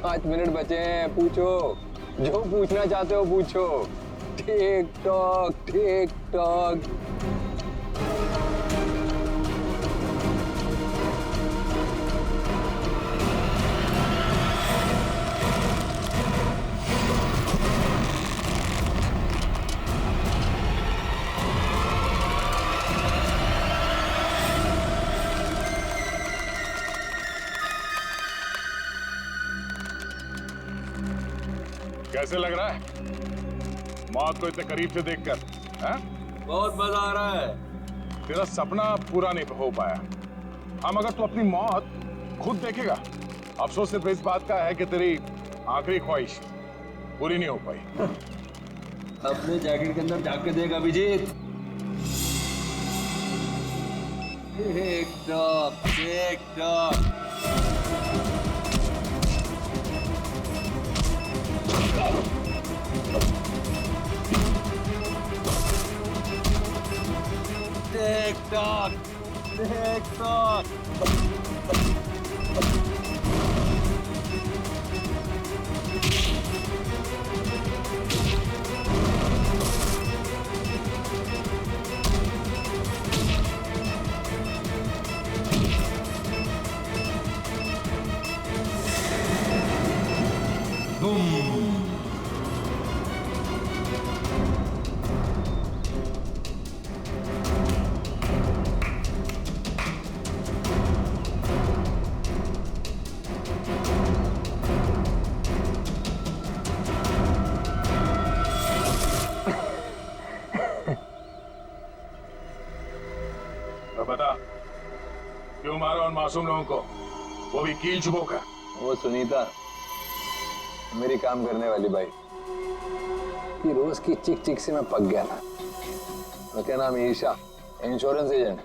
5 minute बचे हैं, पूछो जो पूछना चाहते हो पूछो। Tick tock tick tock. कैसे लग रहा है मौत को इतने करीब से देखकर? बहुत मजा आ रहा है। तेरा सपना पूरा नहीं हो पाया। हाँ, मगर तू अपनी मौत खुद देखेगा। अफसोस सिर्फ इस बात का है कि तेरी आखिरी ख्वाहिश पूरी नहीं हो पाई। अपने जैकेट के अंदर झांक के देख Abhijit. TikTok TikTok. TikTok, TikTok. Boom. बता क्यों मारा उन मासूम लोगों को, वो भी कील चुबो कर? वो सुनीता मेरी काम करने वाली बाई कि रोज की चिक चिक से मैं पक गया था। उसका नाम ईशा, इंश्योरेंस एजेंट।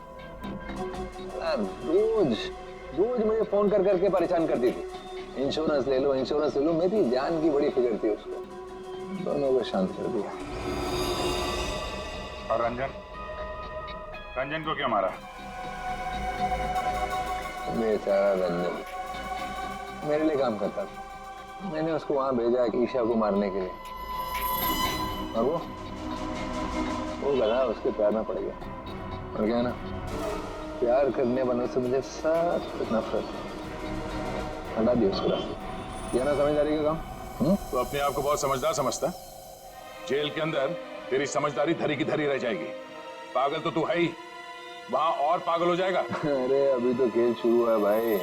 रोज रोज मुझे फोन कर करके परेशान करती थी। इंश्योरेंस ले लो, इंश्योरेंस ले लो। मेरी जान की बड़ी फिक्र थी उसको। दोनों को शांत कर दिया। और रंजन, रंजन को क्या मारा? बेचारा रंजन मेरे लिए काम करता था। मैंने उसको वहां भेजा ईशा को मारने के लिए, और वो गधा उसके पैर में पड़ गया। और क्या है ना, प्यार करने वालों से मुझे सख्त नफरत है। हटा दिया उसको रास्ते। ये ना समझदारी का काम। तो अपने आप को बहुत समझदार समझता? जेल के अंदर तेरी समझदारी धरी की धरी रह जाएगी। पागल तो तू है ही, वहां और पागल हो जाएगा। अरे अभी तो खेल शुरू है भाई,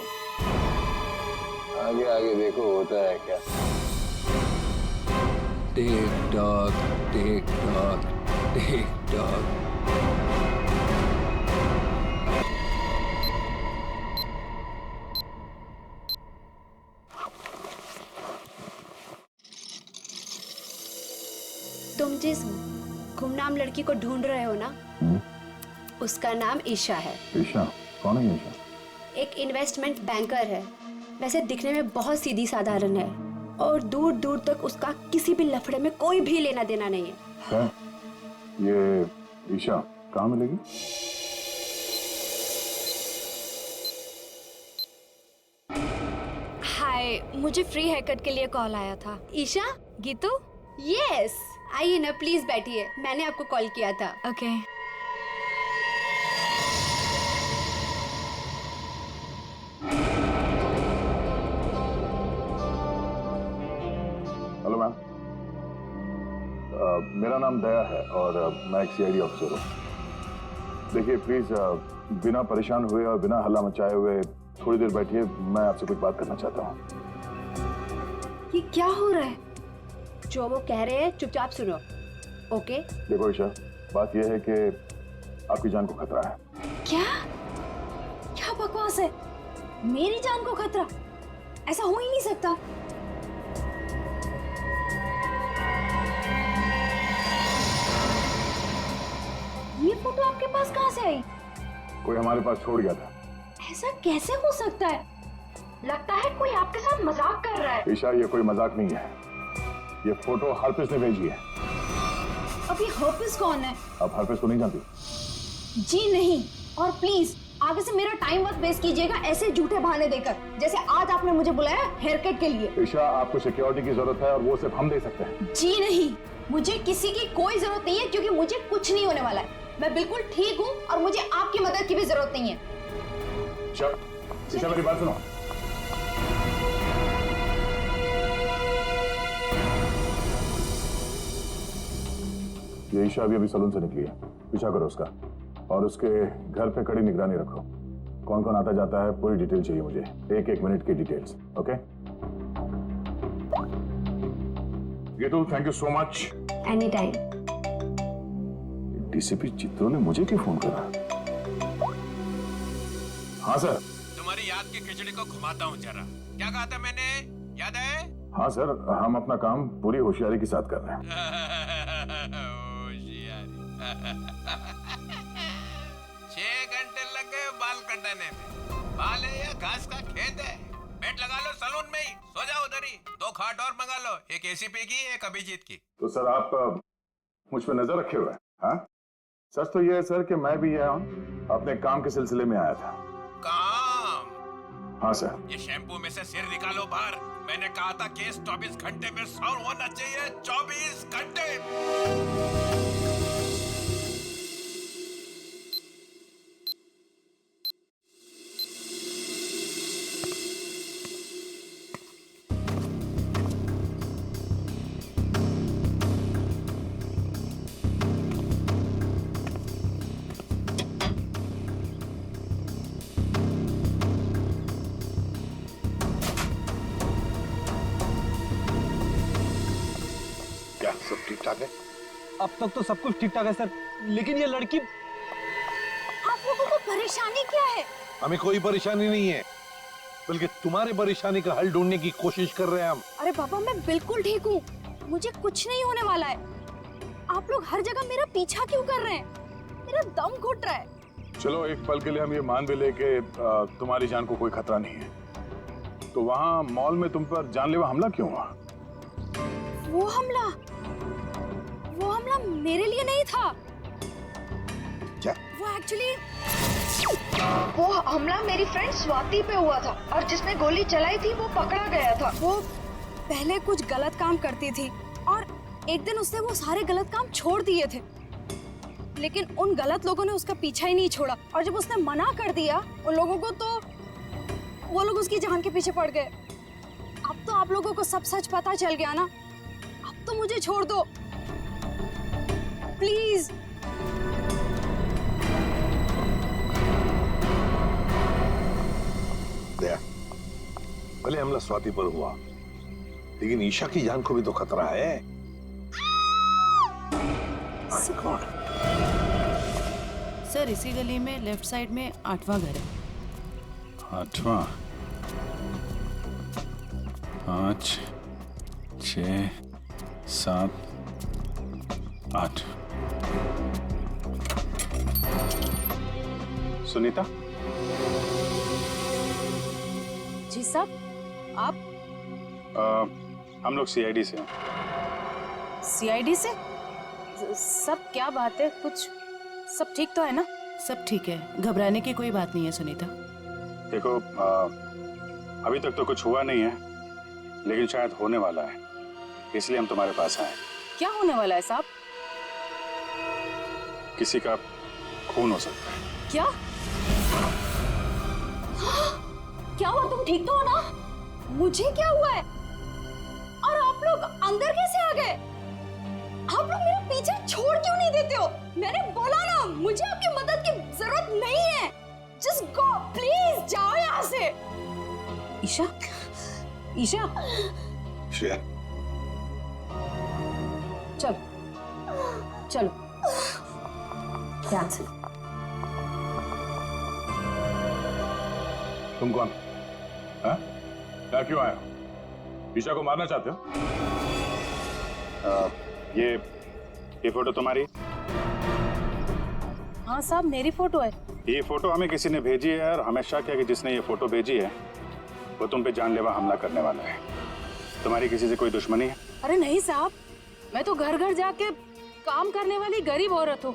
आगे आगे देखो होता है क्या। Tick tock TikTok tick tock. तुम जिस गुमनाम लड़की को ढूंढ रहे हो ना, उसका नाम ईशा है। ईशा? कौन है ईशा? एक इन्वेस्टमेंट बैंकर है। वैसे दिखने में बहुत सीधी साधारण है और दूर दूर तक उसका किसी भी लफड़े में कोई भी लेना देना नहीं है। ये ईशा कहाँ मिलेगी? हाय, मुझे फ्री हेयर कट के लिए कॉल आया था। ईशा? गीतू? यस, आइए ना प्लीज बैठिए, मैंने आपको कॉल किया था। ओके। हेलो मैम, मेरा नाम दया है और मैं एक सीआईडी ऑफिसर हूँ। देखिए प्लीज बिना परेशान हुए और बिना हल्ला मचाए हुए थोड़ी देर बैठिए, मैं आपसे कुछ बात करना चाहता हूँ। ये क्या हो रहा है? जो वो कह रहे हैं चुपचाप सुनो, ओके? देखो ईशा, बात यह है कि आपकी जान को खतरा है। क्या? क्या बकवास है? मेरी जान को खतरा? ऐसा हो ही नहीं सकता। ये फोटो आपके पास कहाँ से आई? कोई हमारे पास छोड़ गया था। ऐसा कैसे हो सकता है? लगता है कोई आपके साथ मजाक कर रहा है। ईशा, ये कोई मजाक नहीं है। ये फोटो हरप्रीत ने भेजी है। अब ये हरप्रीत कौन है? आप हरप्रीत को नहीं जानती? जी नहीं, और प्लीज आगे से मेरा टाइम मत वेस्ट कीजिएगा ऐसे झूठे बहाने देकर, जैसे आज आपने मुझे बुलाया हेयर कट के लिए। ईशा, आपको सिक्योरिटी की जरूरत है और वो सिर्फ हम दे सकते हैं। जी नहीं, मुझे किसी की कोई जरूरत नहीं है, क्योंकि मुझे कुछ नहीं होने वाला है। मैं बिल्कुल ठीक हूँ और मुझे आपकी मदद की भी जरूरत नहीं है। चल ईशा, मेरी बात सुनो। ये ईशा अभी सलून से निकली है, पीछा करो उसका और उसके घर पे कड़ी निगरानी रखो। कौन कौन आता जाता है पूरी डिटेल चाहिए मुझे, एक मिनट की details. Okay Geetu, thank you so much. Any time. DCP Chitro ने मुझे क्यों फोन करा? हाँ सर। तुम्हारी याद की खिचड़ी को घुमाता हूँ जरा। क्या कहा था मैंने, याद है? हाँ सर, हम अपना काम पूरी होशियारी के साथ कर रहे हैं। होशियारी। 6 घंटे लग गए बाल कटाने में। बाल है या घास का खेत है? बेड लगा लो सलून में ही, सो जाओ उधर ही। 2 खाट और मंगा लो, एक एसीपी की, एक अभिजीत की। तो सर आप मुझ पर नजर रखे हुए हैं? हाँ, सच तो ये है सर कि मैं भी यहाँ अपने काम के सिलसिले में आया था। काम? हाँ सर। ये शैम्पू में से सिर निकालो बाहर। मैंने कहा था केस 24 घंटे में सॉल्व होना चाहिए। 24 घंटे। क्या सब ठीक ठाक है? अब तक तो सब कुछ ठीक ठाक है सर, लेकिन ये लड़की। आप लोगों को परेशानी क्या है? हमें कोई परेशानी नहीं है, बल्कि तुम्हारी परेशानी का हल ढूंढने की कोशिश कर रहे हैं हम। अरे पापा, मैं बिल्कुल ठीक हूँ, मुझे कुछ नहीं होने वाला है। आप लोग हर जगह मेरा पीछा क्यों कर रहे हैं? मेरा दम घुट रहा है। चलो एक पल के लिए हम ये मान भी ले कि तुम्हारी जान को कोई खतरा नहीं है, तो वहाँ मॉल में तुम पर जानलेवा हमला क्यों हुआ? वो हमला मेरे लिए नहीं था। क्या? वो हमला मेरी फ्रेंड स्वाति पे हुआ था, और जिसने गोली चलाई थी वो पकड़ा गया था। वो पहले कुछ गलत काम करती थी और एक दिन उसने वो सारे गलत काम छोड़ दिए थे, लेकिन उन गलत लोगों ने उसका पीछा ही नहीं छोड़ा। और जब उसने मना कर दिया उन लोगों को, तो वो लोग उसकी जान के पीछे पड़ गए। अब तो आप लोगों को सब सच पता चल गया ना, अब तो मुझे छोड़ दो प्लीज। भले हमला स्वाति पर हुआ, लेकिन ईशा की जान को भी तो खतरा है। सर इसी गली में लेफ्ट साइड में 8वां घर है। 8वां? 5, 6, 7, 8। सुनीता? जी साहब, आप? हम लोग सीआईडी से हैं। सीआईडी से? सब क्या बात है? कुछ सब ठीक तो है ना? सब ठीक है, घबराने की कोई बात नहीं है सुनीता। देखो अभी तक तो कुछ हुआ नहीं है, लेकिन शायद होने वाला है, इसलिए हम तुम्हारे पास आए। क्या होने वाला है साहब? किसी का खून हो सकता है। क्या? क्या हुआ? तुम ठीक तो हो ना? मुझे क्या हुआ है? और आप लोग अंदर कैसे आ गए? आप लोग मेरा पीछे छोड़ क्यों नहीं देते हो? मैंने बोला ना, मुझे आपकी मदद की जरूरत नहीं है। जस्ट गो प्लीज, जाओ यहाँ से। ईशा, ईशा, चलो चलो ध्यान से। तुम कौन? हाँ? क्या क्यों आए हो? ईशा को मारना चाहते हो? ये फोटो तुम्हारी? हाँ साहब, मेरी फोटो है। ये फोटो हमें किसी ने भेजी है और हमें शक है कि जिसने ये फोटो भेजी है वो तुम पे जानलेवा हमला करने वाला है। तुम्हारी किसी से कोई दुश्मनी है? अरे नहीं साहब, मैं तो घर घर जाके काम करने वाली गरीब औरत हूँ।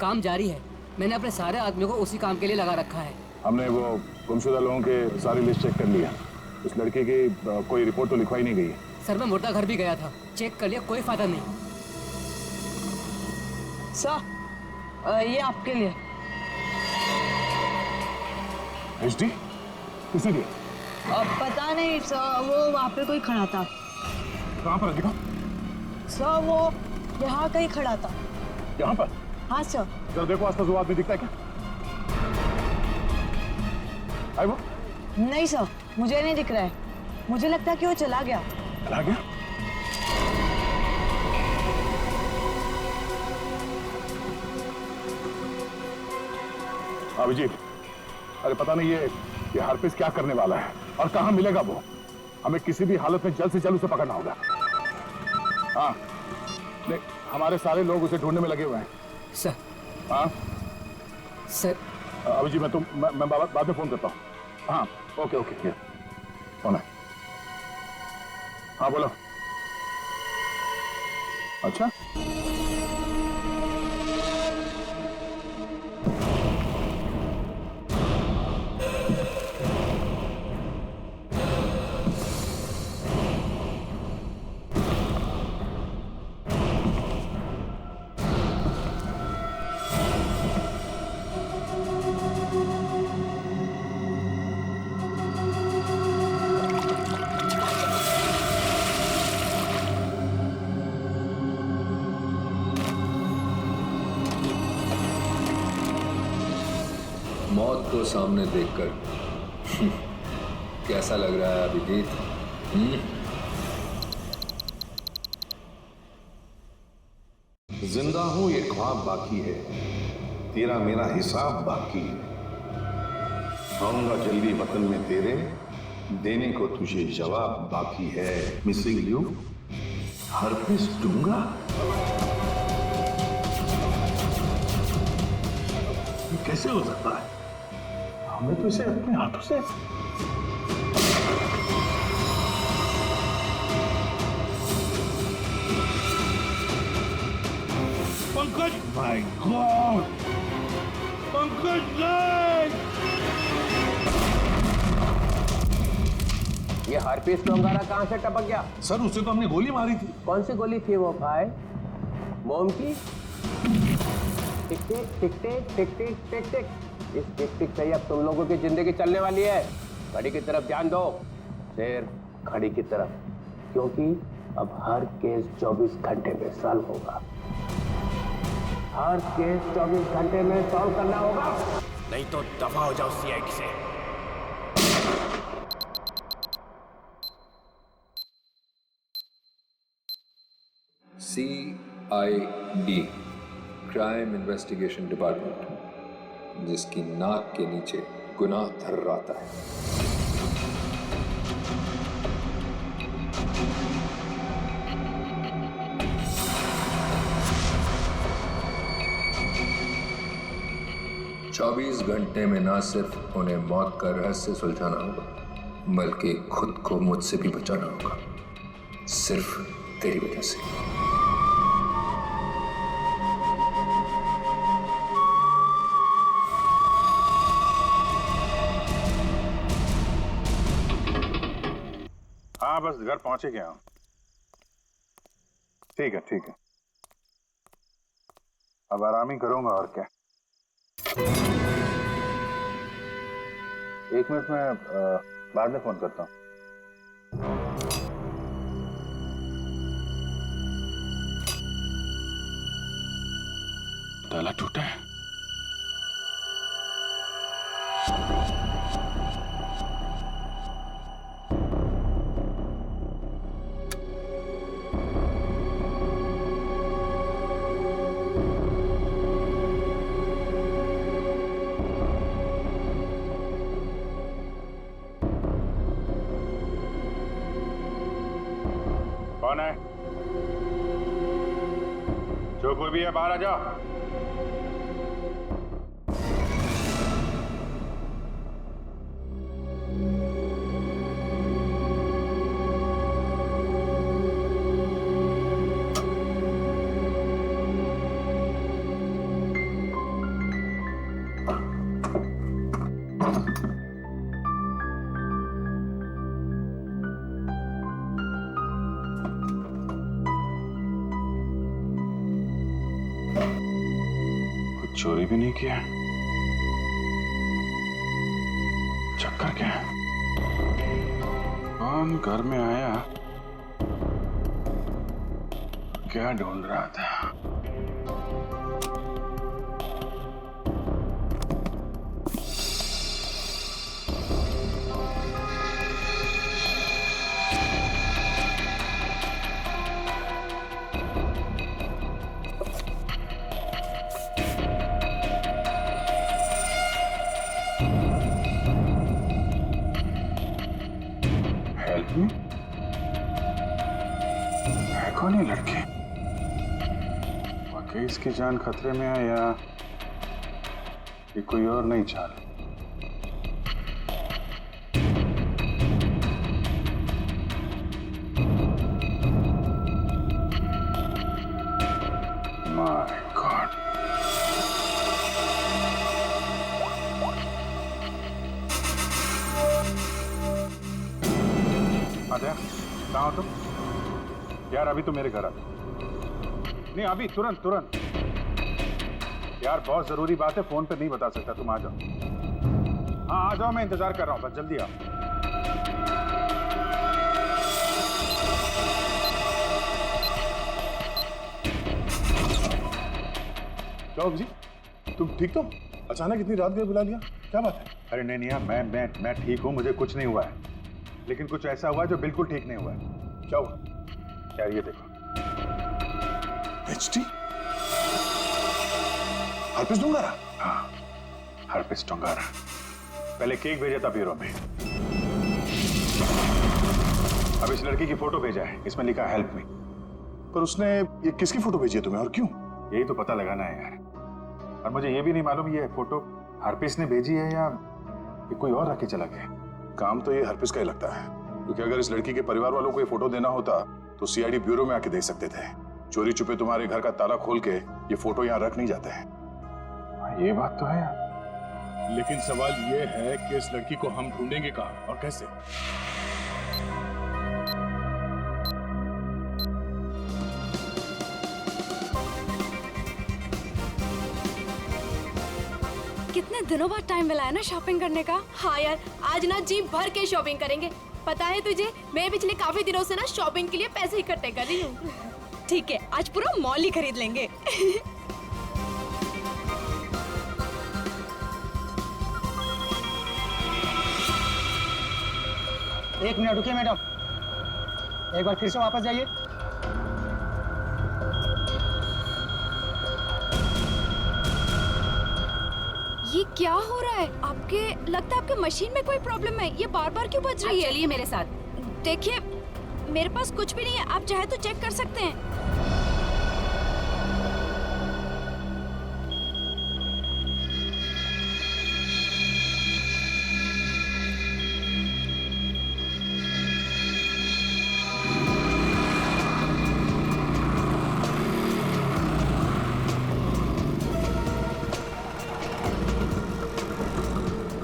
काम जारी है। मैंने अपने सारे आदमियों को उसी काम के लिए लगा रखा है। हमने वो गुमशुदा लोगों के सारी लिस्ट चेक कर लिया। उस लड़के की कोई रिपोर्ट तो लिखवाई नहीं गई है। सर मैं मुर्दा घर भी गया था, चेक कर लिया, कोई फायदा नहीं। सर ये आपके लिए। एचडी किसी लिए? पता नहीं सर, वो वहाँ पे कोई खड़ा था। कहाँ पर दिखा? सर वो यहाँ कहीं खड़ा था। यहाँ पर? हाँ सर। जरा देखो आसपास वो आदमी दिखता है क्या? आई वो? नहीं सर, मुझे नहीं दिख रहा है। मुझे लगता है कि वो चला गया। चला गया? अभिजीत, अरे पता नहीं ये हार्पिस क्या करने वाला है और कहाँ मिलेगा वो। हमें किसी भी हालत में जल्द से जल्द उसे पकड़ना होगा। हाँ, नहीं, हमारे सारे लोग उसे ढूंढने में लगे हुए हैं। सर। हाँ सर। अभिजीत मैं बाद में फोन करता हूँ। हाँ ओके ओके, कौन है? हाँ बोलो। अच्छा मौत को सामने देखकर कैसा लग रहा है अभिजीत? जिंदा हूं ये ख्वाब बाकी है, तेरा मेरा हिसाब बाकी है। आऊंगा जल्दी वतन में तेरे, देने को तुझे जवाब बाकी है। मिसिंग यू हर्पिस दूंगा। ये कैसे हो सकता है? हमें तो इसे अपने हाथों से पंकज, माय गॉड, पंकज नहीं! ये हार्पिस डोंगारा कहाँ से टपक गया? सर उसे तो हमने गोली मारी थी। कौन सी गोली थी वो भाई? मोम की? टिक टिक टिक टिक टिक टिक टिक टिक। इस टिक टिक से ही अब तुम लोगों की जिंदगी चलने वाली है। घड़ी की तरफ ध्यान दो, सिर्फ घड़ी की तरफ, क्योंकि अब हर केस 24 घंटे में सॉल्व होगा। हर केस 24 घंटे में सॉल्व करना होगा, नहीं तो दफा हो जाओ सीआईडी से। CID, क्राइम इन्वेस्टिगेशन डिपार्टमेंट, जिसकी नाक के नीचे गुनाह थर्राता है। चौबीस घंटे में ना सिर्फ उन्हें मौत का रहस्य सुलझाना होगा, बल्कि खुद को मुझसे भी बचाना होगा, सिर्फ तेरी वजह से। हाँ बस घर पहुंच ही गया हूं। ठीक है ठीक है, अब आराम ही करूंगा और क्या। एक मिनट में बाद में फोन करता हूं। ताला टूटा है। कौन है? जो कोई भी है बाहर आ जाओ। चोरी भी नहीं किया। चक्कर क्या है? कौन घर में आया? क्या ढूंढ रहा था? Help me? है कौन ये लड़की? वाकई इसकी जान खतरे में है या ये कोई और नहीं चाल? My God. आद्या, कहाँ हो तुम? यार अभी तो मेरे घर आ। नहीं अभी तुरंत तुरंत। यार बहुत जरूरी बात है, फोन पे नहीं बता सकता, तुम आ जाओ। हाँ आ जाओ, मैं इंतजार कर रहा हूँ, बस जल्दी आओ। क्या जी, तुम ठीक तो? अचानक इतनी रात गए बुला लिया, क्या बात है? अरे नहीं नहीं, मैं ठीक हूँ, मुझे कुछ नहीं हुआ है। लेकिन कुछ ऐसा हुआ जो बिल्कुल ठीक नहीं हुआ है। क्या हुआ? यार ये देखो। एचटी? हरपिस डोंगारा? हाँ, हरपिस डोंगारा। पहले केक भेजा था ब्यूरो में, अब इस लड़की की फोटो भेजा है, इसमें लिखा हेल्प मी। पर उसने ये किसकी फोटो भेजी है तुम्हें और क्यों? यही तो पता लगाना है यार। और मुझे ये भी नहीं मालूम ये फोटो हरपिस ने भेजी है या ये कोई और रख के चला गया। काम तो ये हरपिस का ही लगता है, क्योंकि अगर इस लड़की के परिवार वालों को ये फोटो देना होता तो सीआईडी ब्यूरो में आके दे सकते थे। चोरी छुपे तुम्हारे घर का ताला खोल के ये फोटो यहाँ रख नहीं जाते हैं। ये बात तो है यार। लेकिन सवाल ये है कि इस लड़की को हम ढूंढेंगे कहाँ और कैसे? कितने दिनों बाद टाइम मिला है ना शॉपिंग करने का। हाँ यार, आज ना जी भर के शॉपिंग करेंगे। पता है तुझे, मैं पिछले काफी दिनों से ना शॉपिंग के लिए पैसे इकट्ठे कर रही हूँ। ठीक है, आज पूरा मॉल ही खरीद लेंगे। एक मिनट रुकिए मैडम, एक बार फिर से वापस जाइए। ये क्या हो रहा है? आपके लगता है आपके मशीन में कोई प्रॉब्लम है, ये बार बार क्यों बज रही है? चलिए मेरे साथ। देखिए मेरे पास कुछ भी नहीं है, आप चाहे तो चेक कर सकते हैं।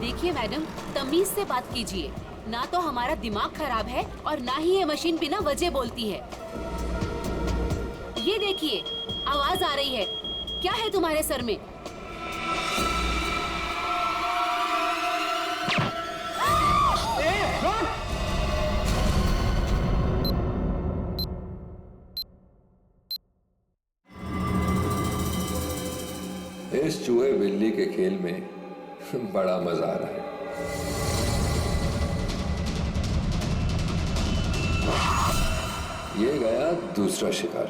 देखिए मैडम, तमीज से बात कीजिए। ना तो हमारा दिमाग खराब है और ना ही ये मशीन बिना वजह बोलती है। ये देखिए, आवाज आ रही है। क्या है तुम्हारे सर में? इस चूहे बिल्ली के खेल में बड़ा मजा आ रहा है। ये गया दूसरा शिकार।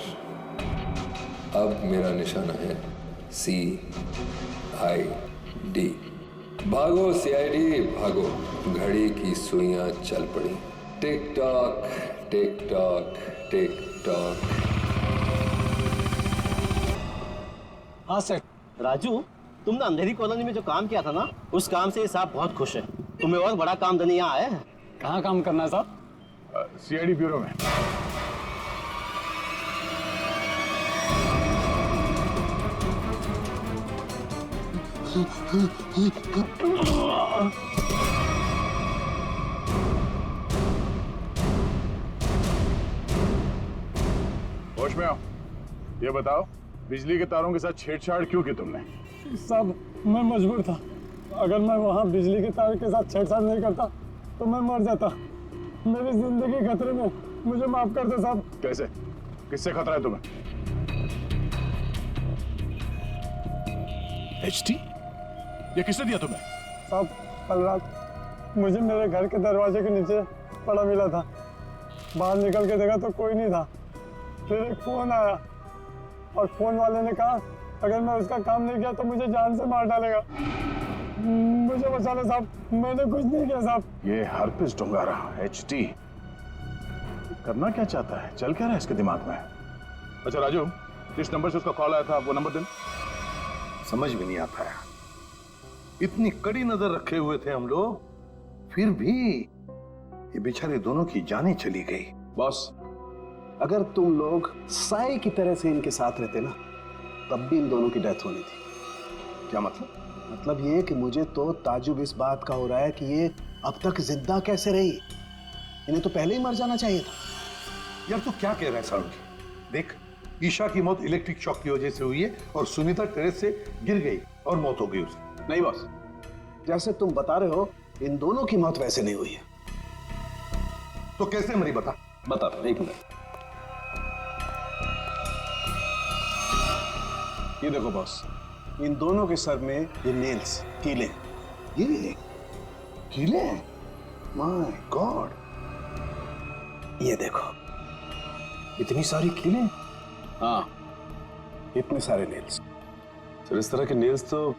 अब मेरा निशाना है CID। भागो CID भागो, घड़ी की सुइयां चल पड़ी। Tick tock TikTok tick tock. हाँ सर। राजू, तुमने अंधेरी कॉलोनी में जो काम किया था ना, उस काम से साहब बहुत खुश है। तुम्हें और बड़ा काम देने यहाँ आया है। कहाँ काम करना है साहब? सीआईडी ब्यूरो में। होश में आओ। ये बताओ, बिजली के तारों के साथ छेड़छाड़ क्यों की तुमने? साहब मैं मजबूर था। अगर मैं वहाँ बिजली के तार के साथ छेड़छाड़ नहीं करता तो मैं मर जाता। मेरी जिंदगी खतरे में, मुझे माफ कर दो साहब। कैसे? किससे खतरा है तुम्हें? एचटी? ये किसने दिया तुम्हें? साहब कल रात मुझे मेरे घर के दरवाजे के नीचे पड़ा मिला था। बाहर निकल के देखा तो कोई नहीं था। फिर एक फोन आया और फोन वाले ने कहा अगर मैं उसका काम नहीं किया तो मुझे जान से मार डालेगा। मुझे बचा लो साहब, मैंने कुछ नहीं किया साहब। ये हरपिस डोंगारा एचटी करना क्या चाहता है, चल क्या रहा है इसके दिमाग में? अच्छा राजू, जिस नंबर से उसका कॉल आया था वो नंबर देना। समझ में नहीं आता है, इतनी कड़ी नजर रखे हुए थे हम लोग, फिर भी ये बेचारे दोनों की जानें चली गई। बॉस, अगर तुम लोग साए की तरह से इनके साथ रहते ना, तब भी इन दोनों की डेथ होनी थी। क्या मतलब? मतलब ये कि मुझे तो ताजुब इस बात का हो रहा है कि ये अब तक जिंदा कैसे रही। इन्हें तो पहले ही मर जाना चाहिए था। यार तू क्या कह रहा है साळुंकी? देख, ईशा की मौत इलेक्ट्रिक शॉक की वजह से हुई है और सुनीता टेरेस से गिर गई और मौत हो गई उसकी। नहीं बॉस, जैसे तुम बता रहे हो इन दोनों की मौत वैसे नहीं हुई है। तो कैसे मरी बता? बता दो, एक मिनट। ये देखो बॉस, इन दोनों के सर में ये नेल्स, कीले। ये कीले? माय गॉड, ये देखो, इतनी सारी कीले? हाँ, इतने सारे नेल्स। सर इस तरह के नेल्स तो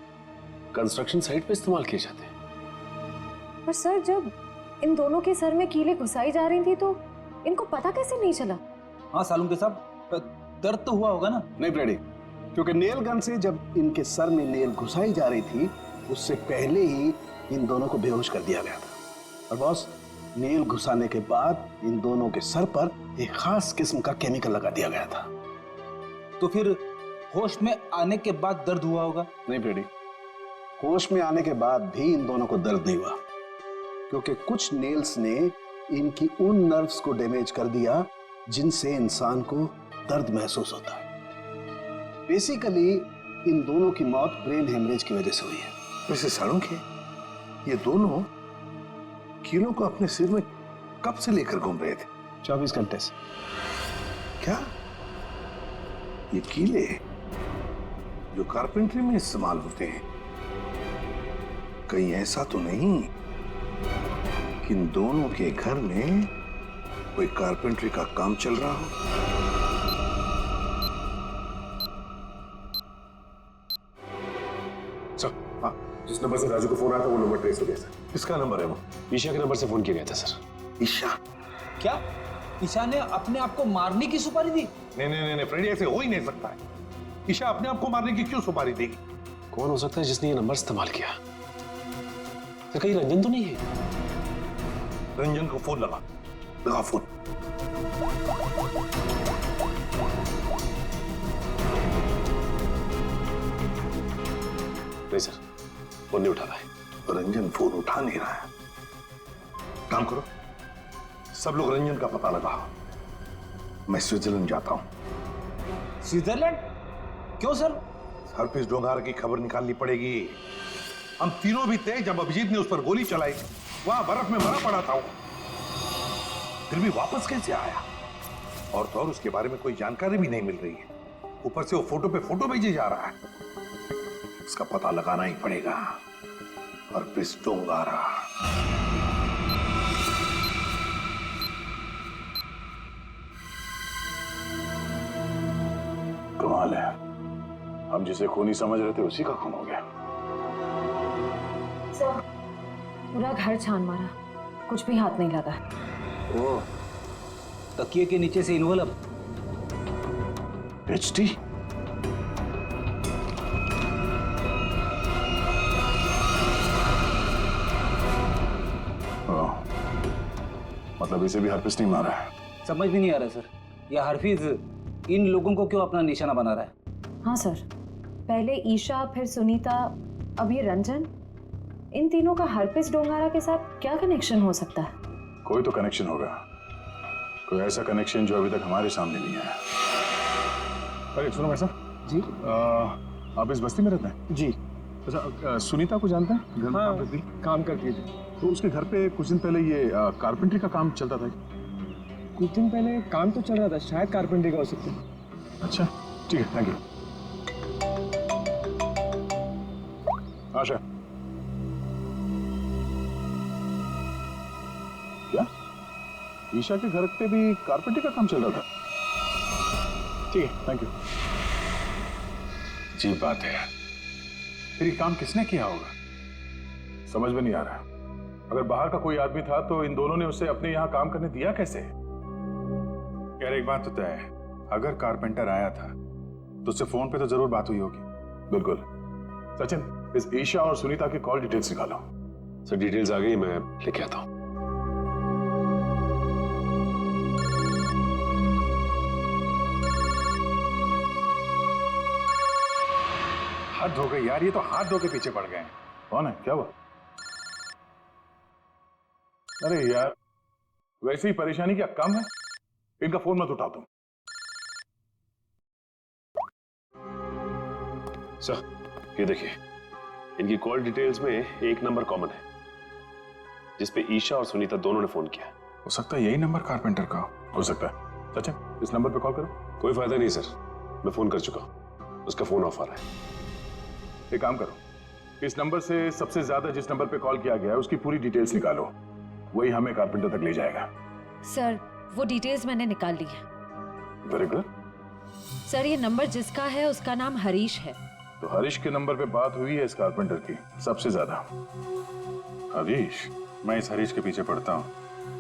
कंस्ट्रक्शन साइट पे इस्तेमाल किए जाते हैं। पर सर, जब इन दोनों के सर में कीले घुसाई जा रही थी तो इनको पता कैसे नहीं चला? हाँ सालून के साहब, दर्द तो हुआ होगा ना? नहीं ब्रेडी, क्योंकि नेल गन से जब इनके सर में नेल घुसाई जा रही थी उससे पहले ही इन दोनों को बेहोश कर दिया गया था। और बॉस, नेल घुसाने के बाद इन दोनों के सर पर एक खास किस्म का केमिकल लगा दिया गया था। तो फिर होश में आने के बाद दर्द हुआ होगा? नहीं ब्रेडी, होश में आने के बाद भी इन दोनों को दर्द नहीं हुआ, क्योंकि कुछ नेल्स ने इनकी उन नर्व्स को डैमेज कर दिया जिनसे इंसान को दर्द महसूस होता है। बेसिकली इन दोनों की मौत ब्रेन हेमरेज की वजह से हुई है। वैसे साळुंकी, ये दोनों कीलों को अपने सिर में कब से लेकर घूम रहे थे? 24 घंटे से। क्या ये कीले जो कारपेंट्री में इस्तेमाल होते हैं, कहीं ऐसा तो नहीं कि इन दोनों के घर में कोई कारपेंट्री का काम चल रहा हो? सर, हाँ, जिस नंबर से राजू को फोन आया था वो नंबर ट्रेस हो गया सर। किसका नंबर है वो? ईशा के नंबर से फोन किया गया था सर। ईशा? क्या ईशा ने अपने आप को मारने की सुपारी दी? नहीं फ्रेडी, ऐसे हो ही नहीं सकता है। ईशा अपने आप को मारने की क्यों सुपारी देगी? कौन हो सकता है जिसने ये नंबर इस्तेमाल किया? तो कहीं रंजन तो नहीं है? रंजन को फोन लगा फोन। नहीं सर, फोन नहीं उठा रहा है। रंजन फोन उठा नहीं रहा है। काम करो, सब लोग रंजन का पता लगाओ। मैं स्विट्जरलैंड जाता हूं। स्विट्जरलैंड? क्यों सर? हरपिस डोंगारा की खबर निकालनी पड़ेगी। हम तीनों भी थे जब अभिजीत ने उस पर गोली चलाई। वहां बर्फ में मरा पड़ा था वो, फिर भी वापस कैसे आया? और तो और उसके बारे में कोई जानकारी भी नहीं मिल रही है। ऊपर से वो फोटो पे फोटो भेजे जा रहा है। इसका पता लगाना ही पड़ेगा। हरपिस डोंगारा। कमाल है, हम जिसे खूनी समझ रहे थे उसी का खून हो गया। सर, पूरा घर छान मारा, कुछ भी हाथ नहीं लगा। ओ, तकिए के नीचे से इन्वॉल्व। एचटी? मतलब इसे भी हरपिस नहीं मारा है? समझ भी नहीं आ रहा सर, यह हरफिज इन लोगों को क्यों अपना निशाना बना रहा है? हाँ सर, पहले ईशा, फिर सुनीता, अब ये रंजन। इन तीनों का हरपिस डोंगारा के साथ क्या कनेक्शन हो सकता है? कोई तो कनेक्शन होगा, कोई ऐसा कनेक्शन जो अभी तक हमारे सामने नहीं आया। अरे सुनो भाई साहब जी, आप इस बस्ती में रहते हैं? जी। अच्छा, सुनीता को जानते हैं? घर में हाँ, काम करती? काम करती थी। तो उसके घर पे कुछ दिन पहले ये कारपेंट्री का काम चलता था। कुछ दिन पहले काम तो चल रहा था, शायद कारपेंटरी का हो सकता है। अच्छा, ठीक है, थैंक यू। आशा, क्या ईशा के घर पे भी कारपेंटरी का काम चल रहा था? ठीक है, थैंक यू। अजीब बात है यार, फिर ये काम किसने किया होगा, समझ में नहीं आ रहा। अगर बाहर का कोई आदमी था तो इन दोनों ने उसे अपने यहाँ काम करने दिया कैसे? यार एक बात तो तय है, अगर कारपेंटर आया था तो उससे फोन पे तो जरूर बात हुई होगी। बिल्कुल। सचिन, इस ईशा और सुनीता की कॉल डिटेल्स निकालो। सर डिटेल्स आ गई, मैं लेके आता हूँ। हाथ धो गए यार, ये तो हाथ धो के पीछे पड़ गए हैं। कौन है, क्या हुआ? अरे यार, वैसे ही परेशानी क्या कम है? इनका फोन मत उठा तुम। सर ये देखिए, इनकी कॉल डिटेल्स में एक नंबर कॉमन है जिसपे ईशा और सुनीता दोनों ने फोन किया। हो सकता है यही नंबर कारपेंटर का हो सकता है। सचिन, इस नंबर पे कॉल करो। कोई फायदा नहीं सर, मैं फोन कर चुका हूं, उसका फोन ऑफ आ रहा है। एक काम करो, इस नंबर से सबसे ज्यादा जिस नंबर पे कॉल किया गया है उसकी पूरी डिटेल्स निकालो, वही हमें कारपेंटर तक ले जाएगा। सर वो डिटेल्स मैंने निकाल ली है। Very good. सर ये नंबर जिसका है उसका नाम हरीश है। तो हरीश के नंबर पे बात हुई है इस कारपेंटर की सबसे ज्यादा। हरीश? मैं इस हरीश के पीछे पड़ता हूँ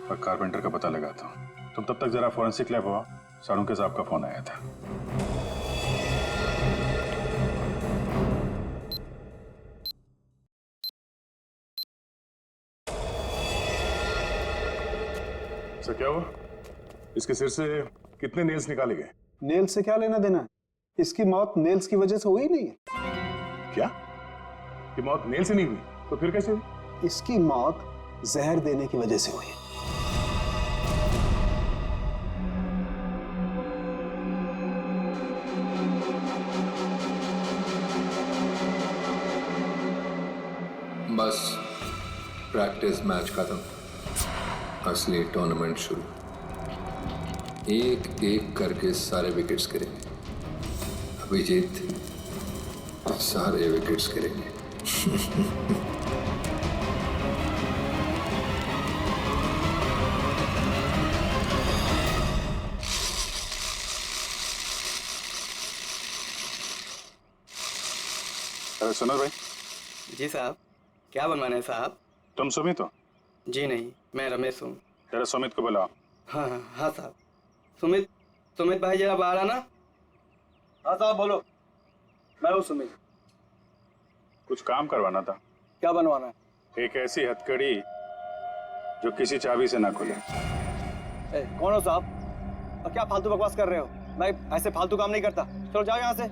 और कारपेंटर का पता लगाता हूँ। तुम तब तक जरा फॉरेंसिक लैब हुआ, सारुंके साहब का फोन आया था। सर क्या हुआ? इसके सिर से कितने नेल्स निकाले गए? नेल्स से क्या लेना देना है? इसकी मौत नेल्स की वजह से हुई नहीं है। क्या? कि मौत नेल से नहीं हुई तो फिर कैसे हुई? इसकी मौत जहर देने की वजह से हुई। बस प्रैक्टिस मैच खत्म, असली टूर्नामेंट शुरू। एक एक करके सारे विकेट्स गिरेंगे। अभिजीत सारे विकेट्स गिरेंगे। अरे सुनो भाई। जी साहब, क्या बनवाना है साहब? तुम सुमित हो? जी नहीं, मैं रमेश हूँ। तेरा सुमित को बुलाओ। हाँ हाँ हाँ साहब। सुमित भाई जरा बाहर आना। हाँ साहब बोलो। मैं हूँ सुमित। कुछ काम करवाना था। क्या बनवाना है? एक ऐसी हथकड़ी जो किसी चाबी से ना खुले। कौन हो साहब? और क्या फालतू बकवास कर रहे हो? मैं ऐसे फालतू काम नहीं करता। चलो जाओ यहाँ से।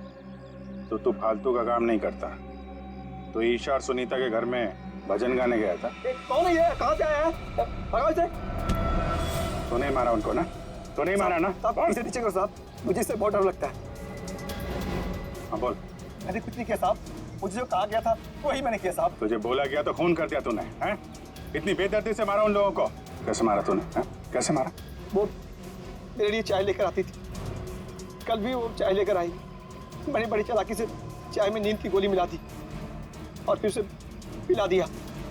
तो तू फालतू का काम नहीं करता तो ईशा और सुनीता के घर में भजन गाने गया था। कौन है ये? कहाँ से आया है? भगाओ इसे। तो नहीं मारा उनको ना? तो नहीं मारा ना? साहब इसे नीचे करो साहब, मुझे इससे बहुत डर लगता है। हाँ बोल। मैंने कुछ नहीं किया साहब, मुझे जो कहा गया था वही मैंने किया साहब। तुझे बोला गया तो खून कर दिया तूने, हैं? इतनी बेदर्दी से मारा उन लोगों को। कैसे मारा तूने, हैं? कैसे मारा? वो मेरे लिए चाय लेकर आती थी, कल भी वो चाय लेकर आई। मैंने बड़ी चालाकी से चाय में नींद की गोली मिला दी और फिर उसे पिला दिया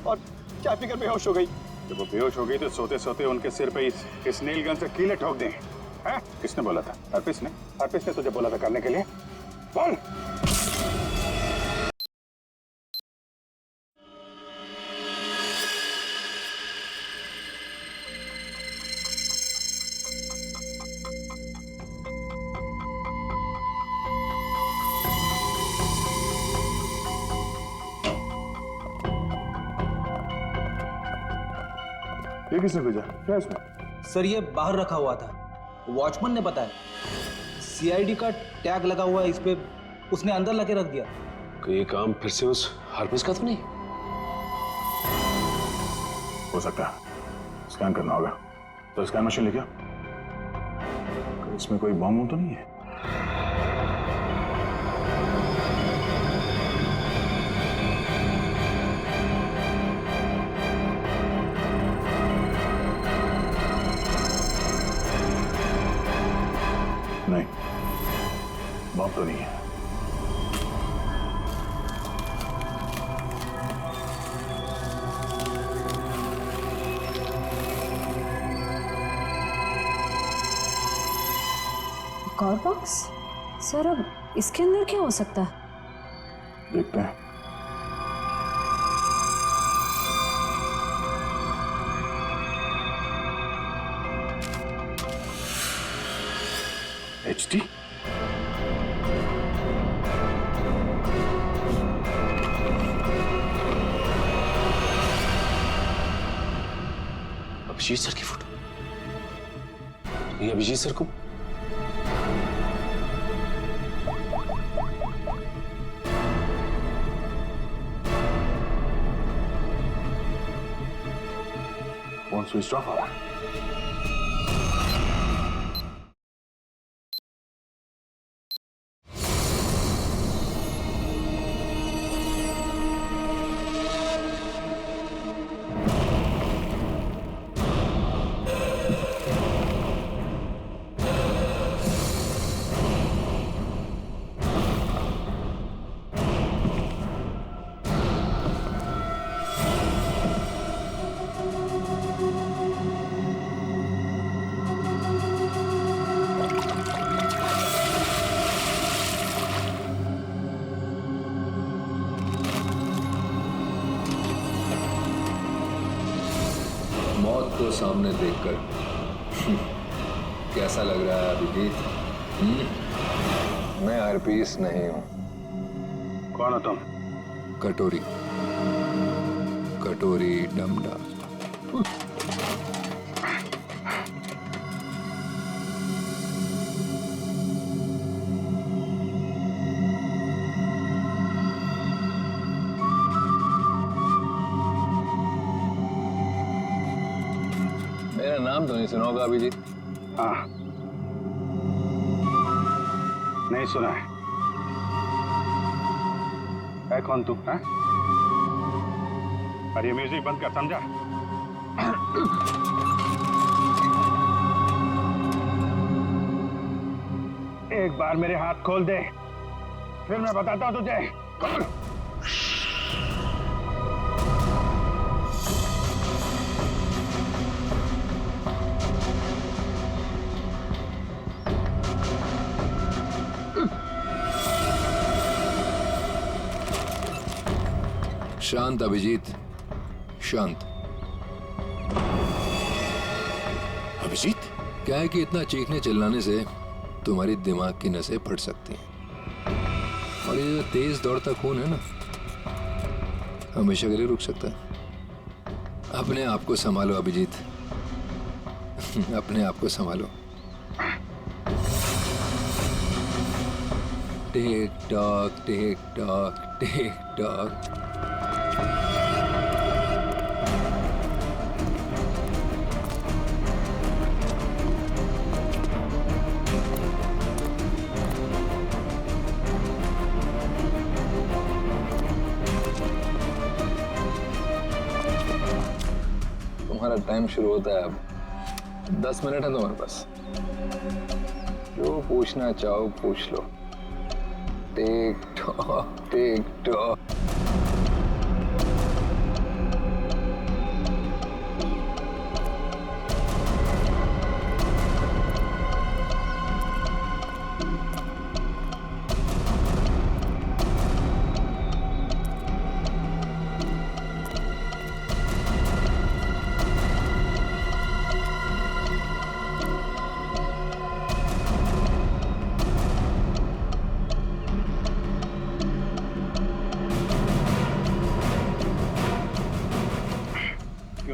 और चाय पीकर बेहोश हो गई। जब वो बेहोश हो गई तो सोते सोते उनके सिर पे इस नील गन से कीले ठोक दें, हैं? किसने बोला था? हरपिस ने? हरपिस ने तुझे बोला था करने के लिए? बोल। ये किसने भेजा? क्या इसमें? सर ये बाहर रखा हुआ था, वॉचमैन ने बताया। सीआईडी का टैग लगा हुआ है इस पे, उसने अंदर लाके रख दिया। ये काम फिर से उस हरपिस का तो नहीं? हो सकता है, स्कैन करना होगा। तो स्कैन मशीन लेके आओ। इसमें कोई बम तो नहीं है? तो नहीं है। एक और बॉक्स? सर अब इसके अंदर क्या हो सकता है? देखते हैं। HD? अभिजीत सर की फोटो। ये अभिजीत सर को फोन स्विच ऑफ आ रहा है। मौत को सामने देखकर कैसा लग रहा है अभिजीत? मैं हरपीस नहीं हूं। कौन हो तुम? कटोरी, कटोरी डमडा। मेरा नाम तो नहीं सुना होगा अभिजीत? हाँ, नहीं सुना है कौन तू? हाँ? अरे म्यूजिक बंद कर, समझा? एक बार मेरे हाथ खोल दे, फिर मैं बताता हूं तुझे। शांत अभिजीत, शांत। अभिजीत? क्या है कि इतना चीखने चिल्लाने से तुम्हारी दिमाग की नसें फट सकती हैं, और ये जो तेज दौड़ता खून है ना, हमेशा के लिए रुक सकता है। अपने आप को संभालो अभिजीत, अपने आप को संभालो। Tick tock, TikTok, tick tock. तुम्हारा टाइम शुरू होता है अब। 10 मिनट है तुम्हारे पास, जो पूछना चाहो पूछ लो। Tick tock, tick tock.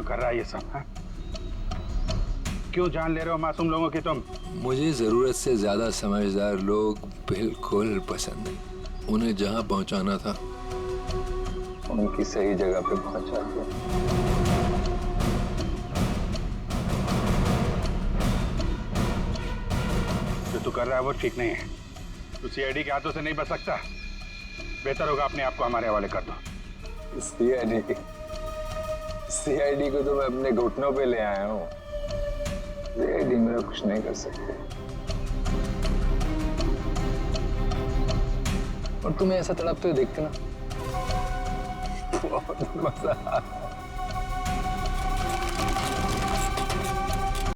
कर रहा है ये सब? हाँ? क्यों जान ले रहे हो मासूम लोगों की तुम? मुझे जरूरत से ज्यादा समझदार लोग बिल्कुल पसंद नहीं। उन्हें जहां पहुंचाना था उनकी सही जगह पे पहुंचा दिया। जो तू कर रहा है वो ठीक नहीं है। तू सीआईडी के हाथों से नहीं बच सकता। बेहतर होगा अपने आप को हमारे हवाले कर दो। सीआईडी को तो मैं अपने घुटनों पे ले आया हूँ। सीआईडी मेरा कुछ नहीं कर सकते। और तुम्हें ऐसा तड़पते हुए देखते ना बहुत मजा आता है।